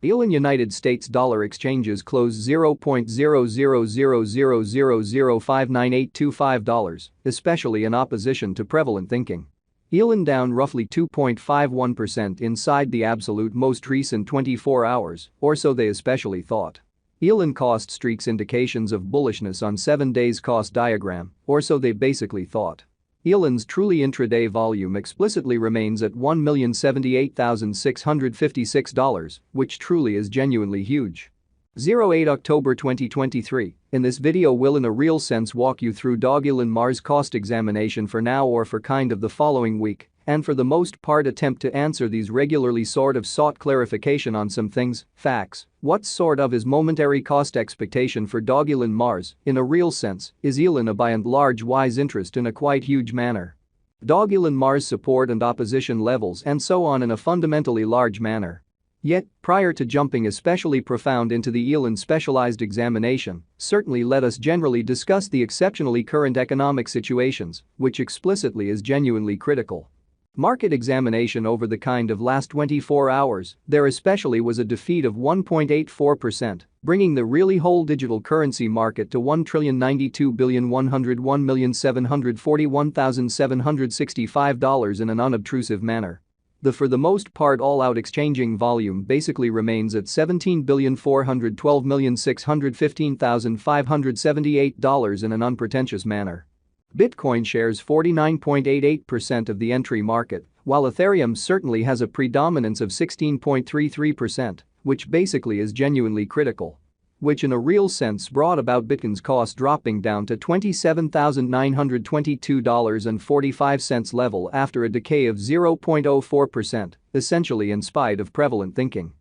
Elon United States dollar exchanges closed $0.00000059,825, especially in opposition to prevalent thinking. Elon down roughly 2.51% inside the absolute most recent 24 hours, or so they especially thought. Elon cost streaks indications of bullishness on 7 days cost diagram, or so they basically thought. Elon's truly intraday volume explicitly remains at $1,078,656, which truly is genuinely huge. 08 October 2023. In this video we'll in a real sense walk you through Dogelon Mars cost examination for now or for kind of the following week, and for the most part attempt to answer these regularly sort of sought clarification on some things, facts. What sort of is momentary cost expectation for Dogelon Mars, in a real sense, is Elon a by and large wise interest in a quite huge manner? Dogelon Mars support and opposition levels and so on in a fundamentally large manner. Yet, prior to jumping especially profound into the Elon specialized examination, certainly let us generally discuss the exceptionally current economic situations, which explicitly is genuinely critical. Market examination over the kind of last 24 hours, there especially was a defeat of 1.84%, bringing the really whole digital currency market to $1,092,101,741,765 in an unobtrusive manner. The for the most part all-out exchanging volume basically remains at $17,412,615,578 in an unpretentious manner. Bitcoin shares 49.88% of the entry market, while Ethereum certainly has a predominance of 16.33%, which basically is genuinely critical. Which in a real sense brought about Bitcoin's cost dropping down to $27,922.45 level after a decay of 0.04%, essentially in spite of prevalent thinking.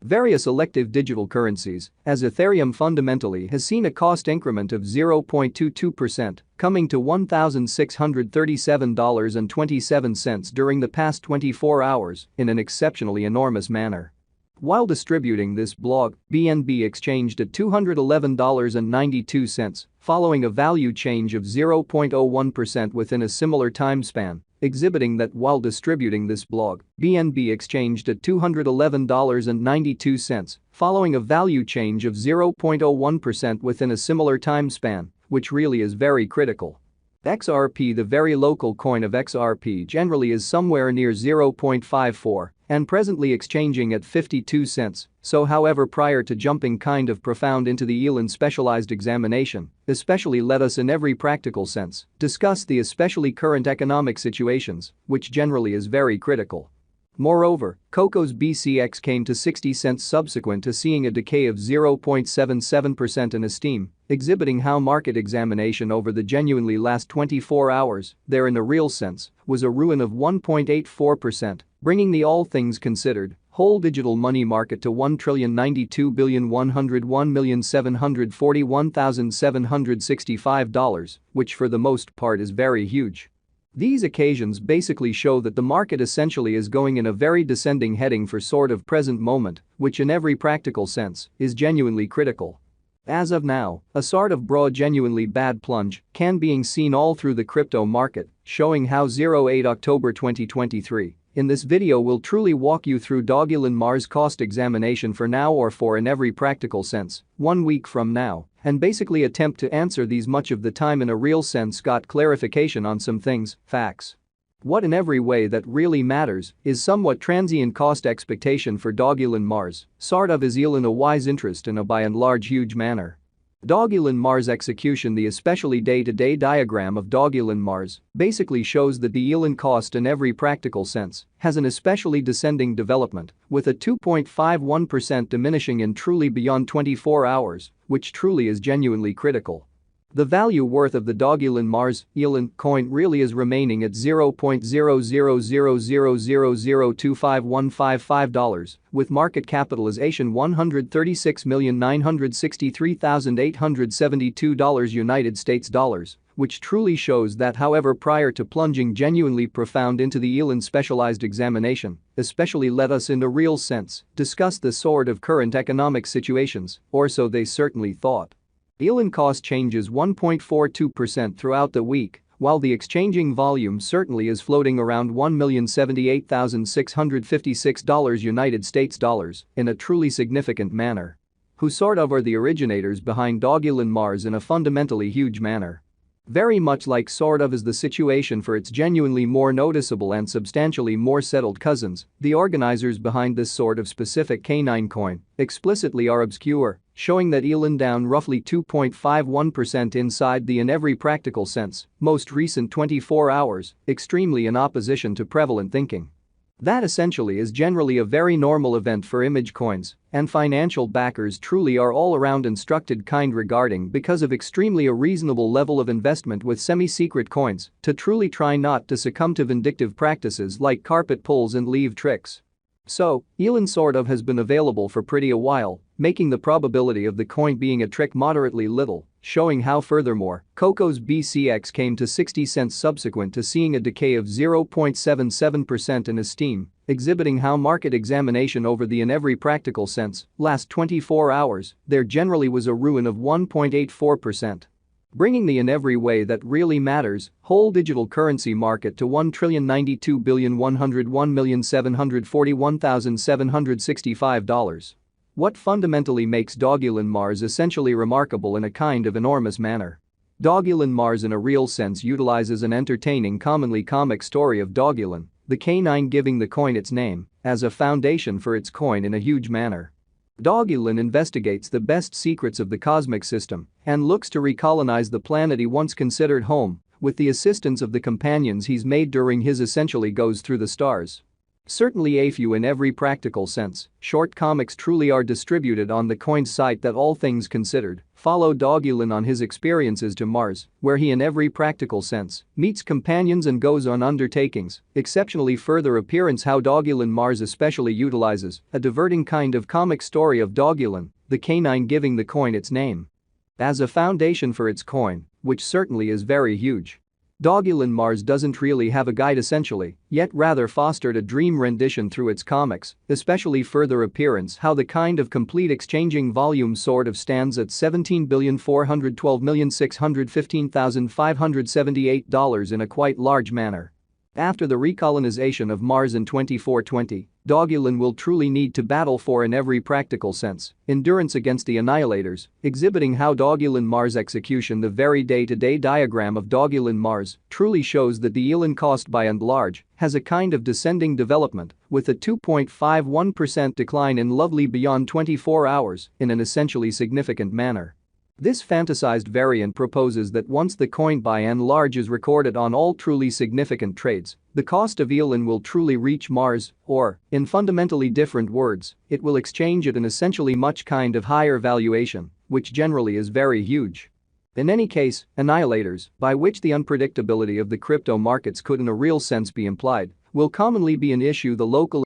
Various elective digital currencies, as Ethereum fundamentally has seen a cost increment of 0.22%, coming to $1,637.27 during the past 24 hours in an exceptionally enormous manner. While distributing this blog, BNB exchanged at $211.92, following a value change of 0.01% within a similar time span, exhibiting that while distributing this blog, BNB exchanged at $211.92, following a value change of 0.01% within a similar time span, which really is very critical. XRP, the very local coin of XRP, generally is somewhere near 0.54 and presently exchanging at 52 cents. So however prior to jumping kind of profound into the Elon specialized examination, especially let us in every practical sense discuss the especially current economic situations, which generally is very critical. Moreover, Coco's BCX came to 60 cents subsequent to seeing a decay of 0.77% in esteem, exhibiting how market examination over the genuinely last 24 hours, there in a real sense, was a ruin of 1.84%, bringing the all things considered whole digital money market to $1,092,101,741,765, which for the most part is very huge. These occasions basically show that the market essentially is going in a very descending heading for sort of present moment, which in every practical sense is genuinely critical. As of now, a sort of broad genuinely bad plunge can being seen all through the crypto market, showing how 08 October 2023. In this video we'll truly walk you through Dogelon Mars cost examination for now or for in every practical sense, 1 week from now, and basically attempt to answer these much of the time in a real sense got clarification on some things, facts. What in every way that really matters is somewhat transient cost expectation for Dogelon Mars, sort of is Elon a wise interest in a by and large huge manner. Dogelon Mars execution. The especially day-to-day diagram of Dogelon Mars basically shows that the Elon cost in every practical sense has an especially descending development, with a 2.51% diminishing in truly beyond 24 hours, which truly is genuinely critical. The value worth of the Dogelon Mars Elon coin really is remaining at $0.00000025,155, with market capitalization $136,963,872 United States dollars, which truly shows that however prior to plunging genuinely profound into the Elon specialized examination, especially let us in a real sense discuss the sort of current economic situations, or so they certainly thought. Elon cost changes 1.42% throughout the week, While the exchanging volume certainly is floating around $1,078,656 United States dollars in a truly significant manner. Who sort of are the originators behind Dogelon Mars in a fundamentally huge manner. Very much like sort of is the situation for its genuinely more noticeable and substantially more settled cousins, the organizers behind this sort of specific canine coin explicitly are obscure, showing that Elon down roughly 2.51% inside the in every practical sense, most recent 24 hours, extremely in opposition to prevalent thinking. That essentially is generally a very normal event for image coins, and financial backers truly are all around instructed kind regarding because of extremely a reasonable level of investment with semi-secret coins to truly try not to succumb to vindictive practices like carpet pulls and leave tricks. So, Elon sort of has been available for pretty a while, making the probability of the coin being a trick moderately little, showing how furthermore, Coco's BCX came to 60 cents subsequent to seeing a decay of 0.77% in esteem, exhibiting how market examination over the in every practical sense, last 24 hours, there generally was a ruin of 1.84%. Bringing the in every way that really matters, whole digital currency market to $1,092,101,741,765. What fundamentally makes Dogelon Mars essentially remarkable in a kind of enormous manner. Dogelon Mars in a real sense utilizes an entertaining commonly comic story of Dogelon, the canine giving the coin its name, as a foundation for its coin in a huge manner. Dogelon investigates the best secrets of the cosmic system and looks to recolonize the planet he once considered home with the assistance of the companions he's made during his essentially goes through the stars. Certainly a few in every practical sense, short comics truly are distributed on the coin's site that all things considered, follow Dogelon on his experiences to Mars, where he in every practical sense meets companions and goes on undertakings, exceptionally further appearance how Dogelon Mars especially utilizes a diverting kind of comic story of Dogelon, the canine giving the coin its name, as a foundation for its coin, which certainly is very huge. Dogelon Mars doesn't really have a guide essentially, yet rather fostered a dream rendition through its comics, especially further appearance how the kind of complete exchanging volume sort of stands at $17,412,615,578 in a quite large manner. After the recolonization of Mars in 2420, Dogelon will truly need to battle for in every practical sense endurance against the annihilators, exhibiting how Dogelon Mars execution the very day-to-day diagram of Dogelon Mars truly shows that the Elon cost by and large has a kind of descending development with a 2.51% decline in lovely beyond 24 hours in an essentially significant manner. This fantasized variant proposes that once the coin by and large is recorded on all truly significant trades, the cost of Elon will truly reach Mars, or, in fundamentally different words, it will exchange at an essentially much kind of higher valuation, which generally is very huge. In any case, annihilators, by which the unpredictability of the crypto markets could in a real sense be implied, will commonly be an issue the local